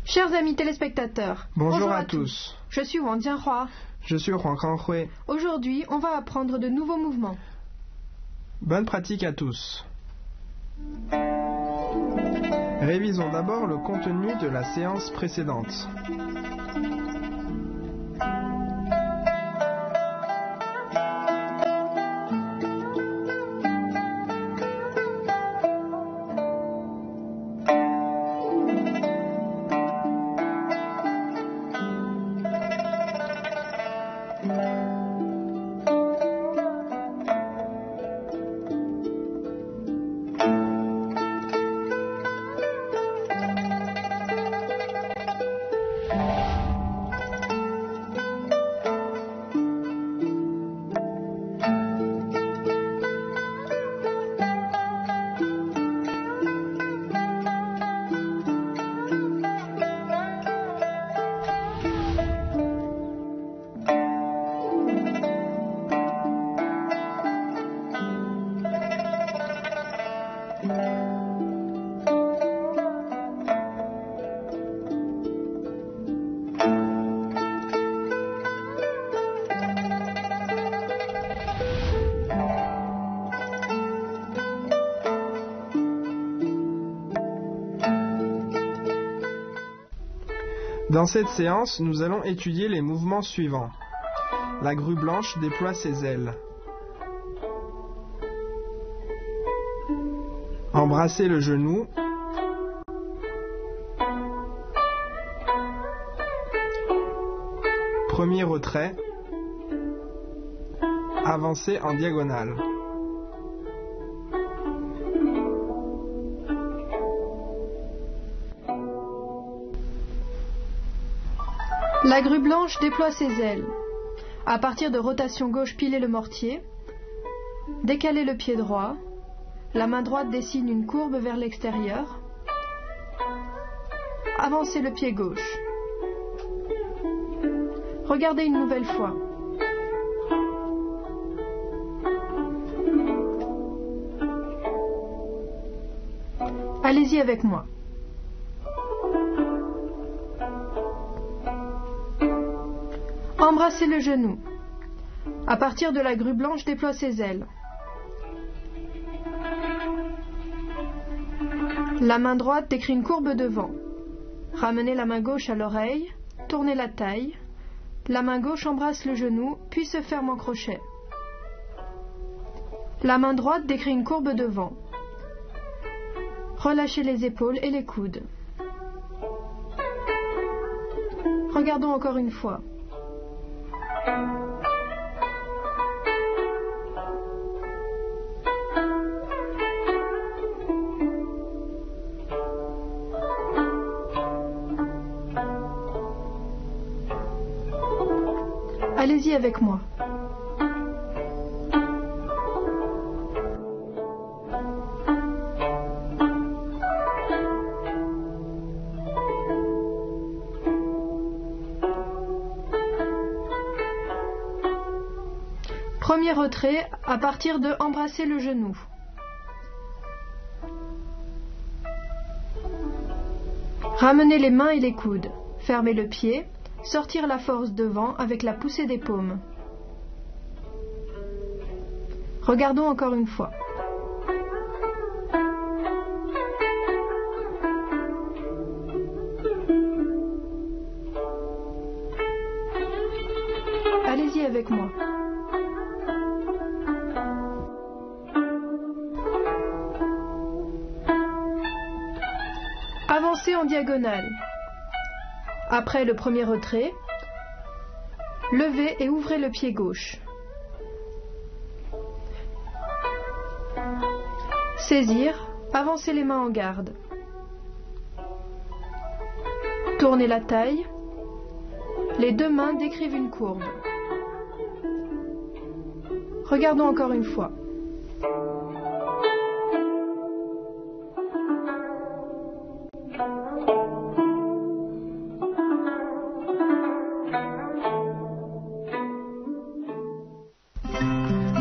Chers amis téléspectateurs, bonjour à tous. Je suis Wang Jianhua. Je suis Huang Kanghui. Aujourd'hui, on va apprendre de nouveaux mouvements. Bonne pratique à tous. Révisons d'abord le contenu de la séance précédente. Dans cette séance, nous allons étudier les mouvements suivants. La grue blanche déploie ses ailes. Embrasser le genou. Premier retrait. Avancer en diagonale. La grue blanche déploie ses ailes. À partir de rotation gauche, pilez le mortier. Décalez le pied droit. La main droite dessine une courbe vers l'extérieur. Avancez le pied gauche. Regardez une nouvelle fois. Allez-y avec moi. Embrassez le genou. À partir de la grue blanche, déploie ses ailes. La main droite décrit une courbe devant. Ramenez la main gauche à l'oreille, tournez la taille. La main gauche embrasse le genou, puis se ferme en crochet. La main droite décrit une courbe devant. Relâchez les épaules et les coudes. Regardons encore une fois. Allez-y avec moi. Premier retrait à partir de embrasser le genou. Ramenez les mains et les coudes. Fermez le pied. Sortir la force devant avec la poussée des paumes. Regardons encore une fois. Allez-y avec moi. Avancez en diagonale. Après le premier retrait, levez et ouvrez le pied gauche. Saisir, avancez les mains en garde. Tournez la taille. Les deux mains décrivent une courbe. Regardons encore une fois.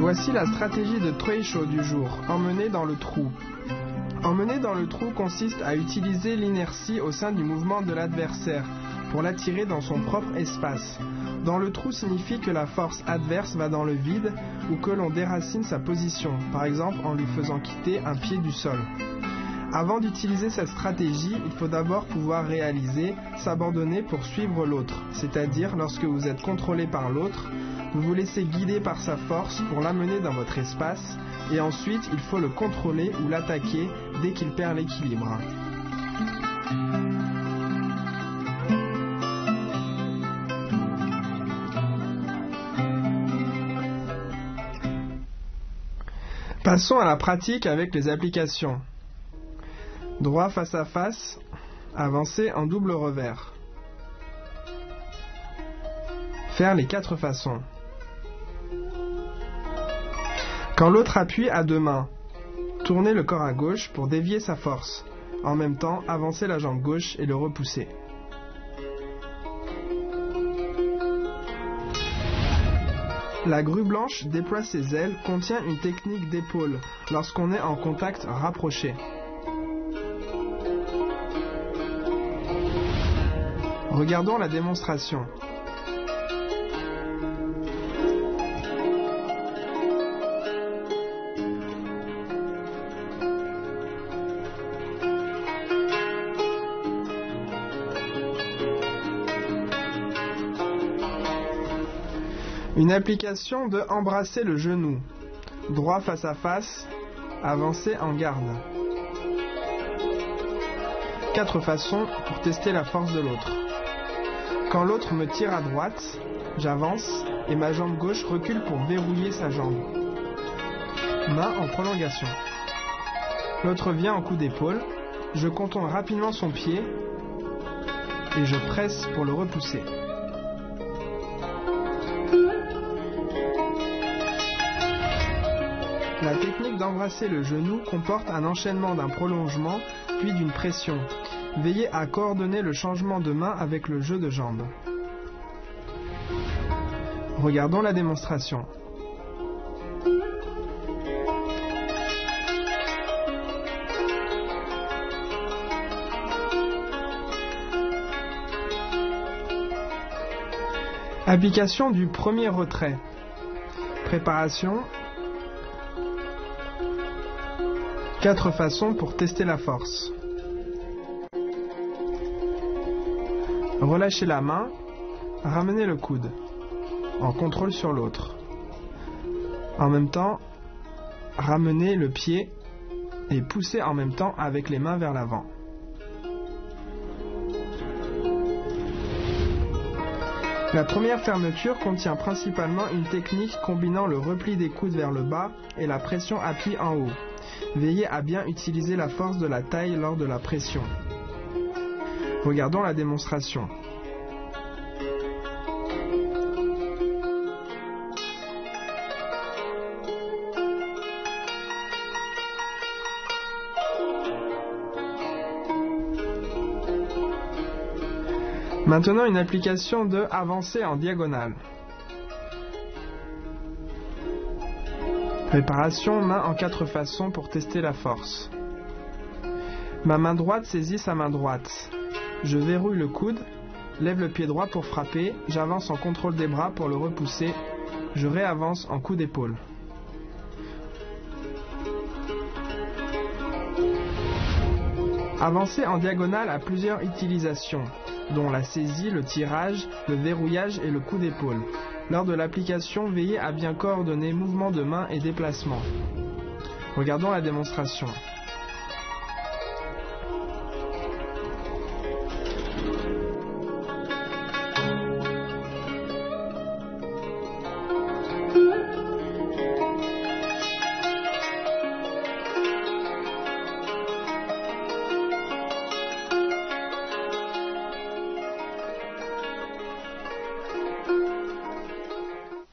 Voici la stratégie de Treisho du jour, emmenée dans le trou. Emmener dans le trou consiste à utiliser l'inertie au sein du mouvement de l'adversaire pour l'attirer dans son propre espace. Dans le trou signifie que la force adverse va dans le vide ou que l'on déracine sa position, par exemple en lui faisant quitter un pied du sol. Avant d'utiliser cette stratégie, il faut d'abord pouvoir réaliser, s'abandonner pour suivre l'autre, c'est-à-dire lorsque vous êtes contrôlé par l'autre, vous vous laissez guider par sa force pour l'amener dans votre espace, et ensuite il faut le contrôler ou l'attaquer dès qu'il perd l'équilibre. Passons à la pratique avec les applications. Droit face à face, avancer en double revers. Faire les 4 façons. Quand l'autre appuie à 2 mains, tournez le corps à gauche pour dévier sa force. En même temps, avancez la jambe gauche et le repousser. La grue blanche déploie ses ailes contient une technique d'épaule lorsqu'on est en contact rapproché. Regardons la démonstration. Une application de embrasser le genou. Droit face à face, avancer en garde. 4 façons pour tester la force de l'autre. Quand l'autre me tire à droite, j'avance et ma jambe gauche recule pour verrouiller sa jambe. Main en prolongation. L'autre vient en coup d'épaule, je contourne rapidement son pied et je presse pour le repousser. La technique d'embrasser le genou comporte un enchaînement d'un prolongement puis d'une pression. Veillez à coordonner le changement de main avec le jeu de jambes. Regardons la démonstration. Application du premier retrait. Préparation. 4 façons pour tester la force. Relâchez la main, ramenez le coude, en contrôle sur l'autre. En même temps, ramenez le pied et poussez en même temps avec les mains vers l'avant. La première fermeture contient principalement une technique combinant le repli des coudes vers le bas et la pression appui en haut. Veillez à bien utiliser la force de la taille lors de la pression. Regardons la démonstration. Maintenant une application de avancer en diagonale. Préparation, main en 4 façons pour tester la force. Ma main droite saisit sa main droite. Je verrouille le coude, lève le pied droit pour frapper, j'avance en contrôle des bras pour le repousser, je réavance en coup d'épaule. Avancer en diagonale a plusieurs utilisations, dont la saisie, le tirage, le verrouillage et le coup d'épaule. Lors de l'application, veillez à bien coordonner mouvement de main et déplacement. Regardons la démonstration.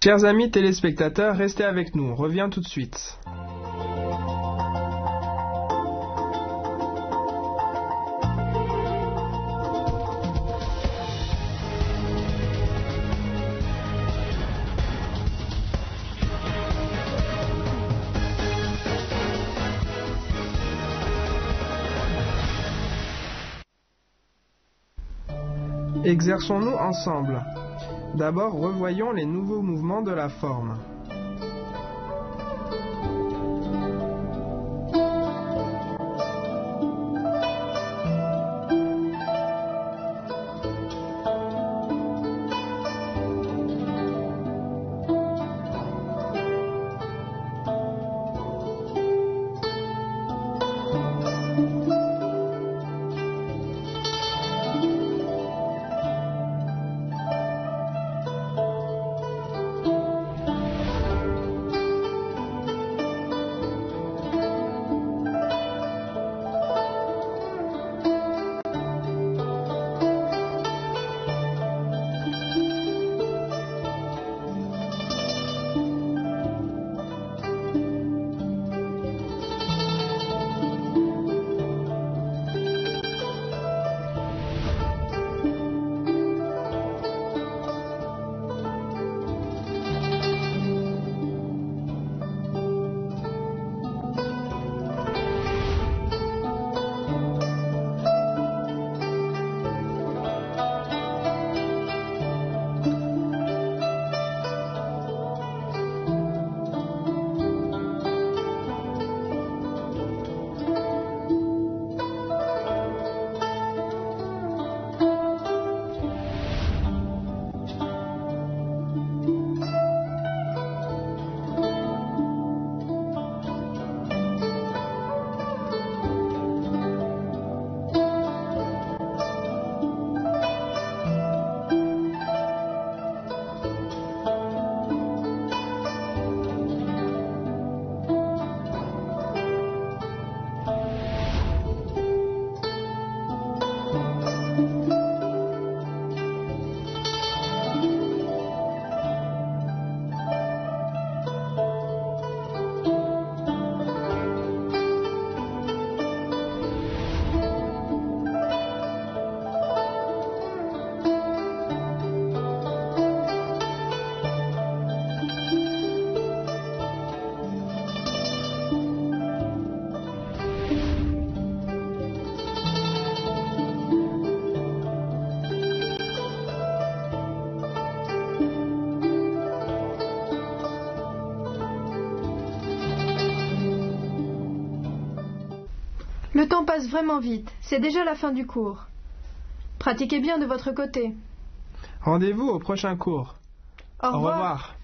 Chers amis téléspectateurs, restez avec nous, on revient tout de suite. Exerçons-nous ensemble. D'abord, revoyons les nouveaux mouvements de la forme. Le temps passe vraiment vite, c'est déjà la fin du cours. Pratiquez bien de votre côté. Rendez-vous au prochain cours. Au revoir.